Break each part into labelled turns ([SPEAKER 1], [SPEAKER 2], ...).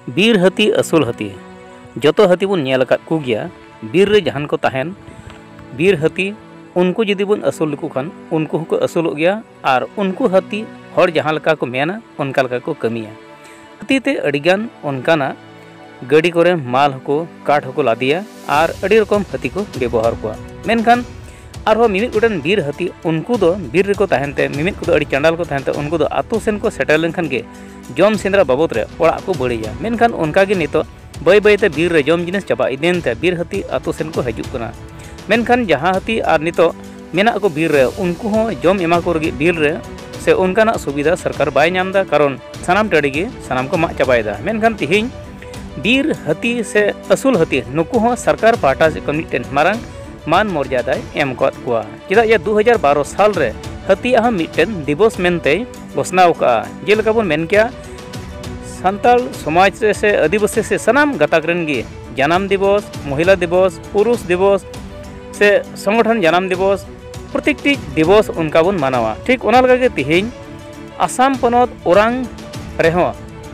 [SPEAKER 1] बीर हाथी असूल हाथी जो हाथी बन कुगिया बीर रे जहान को तहन बीर हाथी उनको जुदी बन असूल को खान उनको को असूल गया और उनको हाथी हर जहाँ लका को मेना उनका लका को कमिया हाथी ते अड़िगान उनकाना गाड़ी को माल को काठ को लादिया और अड़ी रकम हाथी को व्यवहार को मेनखान आरो मिमित गोटन बीर हाथी उनको दो बीर रे को तहनते मिमित को अड़ी चंडाल को तहनते उनको दो आतु सेन को सेटल लेनखान के जम सेंद्रा बाबद रे ओड़ा को बड़िया मेनखान उनका गे नितो बै बैते बीर रे जम जिनिस चाबा इदेनते बीर हाथी आतु सेन को हजूक कना मेनखान जहाँ हाथी और नितो मेना को बीर रे उनको हो जम एमा को रगी बीर रे से उनकाना सुविधा सरकार बाय नामदा कारण सानाम टाड़ी गे सानाम को माग चाबायदा मेनखान तिहिं बीर हाथी से असूल हाथी नुकु हो सरकार पाटा से मिट्टन मारंग मान मर्यादा एम कद कुआ चेदा या 2012 साल रे हाथी आहा मिट्टन दिवस मेनते घोषणा का जेलका बन मेन किया सान्ताल समाज से आदिवासी से सनाम गताक रन गे जन्म दिवस महिला दिवस पुरुष दिवस से संगठन जन्म दिवस प्रत्येकटी दिवस उनका बन मानावा ठीक ओना लगा गे तिहिं आसाम पनत ओरांग रेहो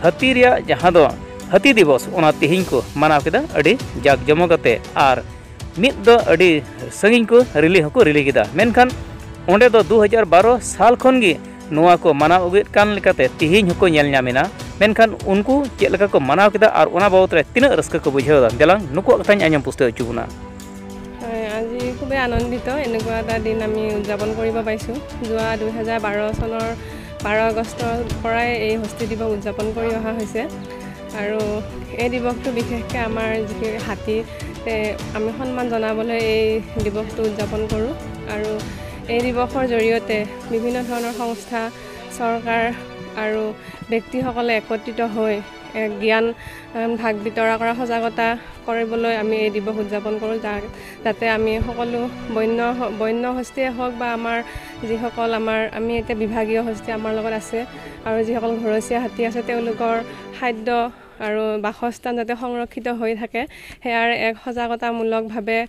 [SPEAKER 1] हाथी रिया जहां दो हाथी दिवस ओना तिहिं को मानाव केदा अड़ी जाक जमकते आर मिद दो अड़ी संगिन को रिली हको रिली केदा मेनखान ओंडे दो 2012 साल खन गे नोआ को मानाव अगुएत कान लेकाते तिहिं हको नेल ᱧᱟᱢᱮᱱᱟ मेनखान उनको चेद लेका को मानाव केदा आर ओना बाबत रे तिना रस्का को बुझावदा देलांग नुको कथाñ आñam पुस्ते अचुबुना
[SPEAKER 2] আজি খুবেই আনন্দিত এনেকুৱা এটা দিন আমি উদযাপন কৰিব পাইছোঁ যোৱা 2012 চনৰ 12 আগষ্টৰ পৰাই এই হস্তি দিৱস উদযাপন কৰি অহা হৈছে আৰু এই দিৱসটো বিশেষকৈ আমাৰ যি হাতী আমি সন্মান জনাবলৈ এই দিৱসটো উদযাপন কৰোঁ আৰু এই দিৱসৰ জৰিয়তে বিভিন্ন ধৰণৰ সংস্থা চৰকাৰ আৰু ব্যক্তিসকলে একত্ৰিত হৈ জ্ঞান ভাগ বিতৰা কৰা সজাগতা কৰিবলৈ আমি এই দিৱস উদযাপন কৰোঁ যাতে আমি সকলো বন্য হস্তিয়ে হওক বা আমাৰ যিসকল আমি এতিয়া বিভাগীয় হস্তি আমাৰ লগত আছে আৰু যিসকল ঘৰচীয়া হাতী আছে তেওঁলোকৰ খাদ্য আৰু বাসস্থান যাতে সংৰক্ষিত হৈ থাকে হেয়াৰ এক সজাগতামূলকভাৱে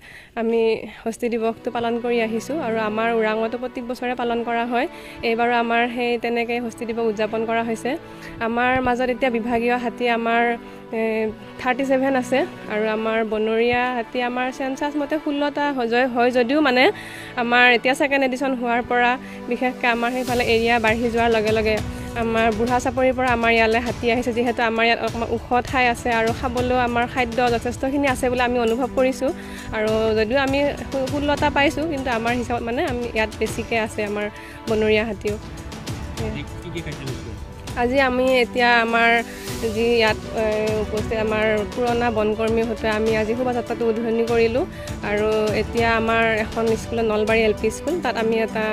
[SPEAKER 2] আমি হস্তি দিৱসটো পালন কৰি আহিছোঁ আৰু আমাৰ ওৰাঙতো প্ৰত্যেক বছৰে পালন কৰা হয় এইবাৰো আমাৰ সেই তেনেকৈ হস্তি দিৱস উদযাপন কৰা হৈছে আমাৰ মাজত এতিয়া বিভাগীয় হাতী আমাৰ 37 আছে আৰু আমাৰ বনৰীয়া হাতী আমাৰ সেন্সাস মতে 16টা হয় যদিও মানে আমাৰ এতিয়া সেকেন্ড এডিশন হোৱাৰ পৰা বিশেষকৈ আমাৰ সেইফালে এৰিয়া বাঢ়ি যোৱাৰ লগে লগে আমাৰ বুঢ়া চাপৰিৰ পৰা আমাৰ ইয়ালৈ হাতী আহিছে যেহেতু আমাৰ ইয়াত অকমান ওখ ঠাই আছে আৰু খাবলৈ আমাৰ খাদ্য যথেষ্টখিনি আছে বুলি আমি অনুভৱ কৰিছোঁ আৰু যদিও আমি 16টা পাইছোঁ কিন্তু আমাৰ হিচাপত মানে আমি ইয়াত বেছিকৈ আছে আমাৰ বনৰীয়া হাতীও আজি আমি এতিয়া আমাৰ যি ইয়াত উপস্থিত আমাৰ পুৰণা বনকৰ্মী হতে আমি আজি শোভাযাত্ৰাটো উদ্বোধনী কৰিলোঁ আৰু এতিয়া আমাৰ এখন স্কুল নলবাৰী এলপি স্কুল তাত আমি এটা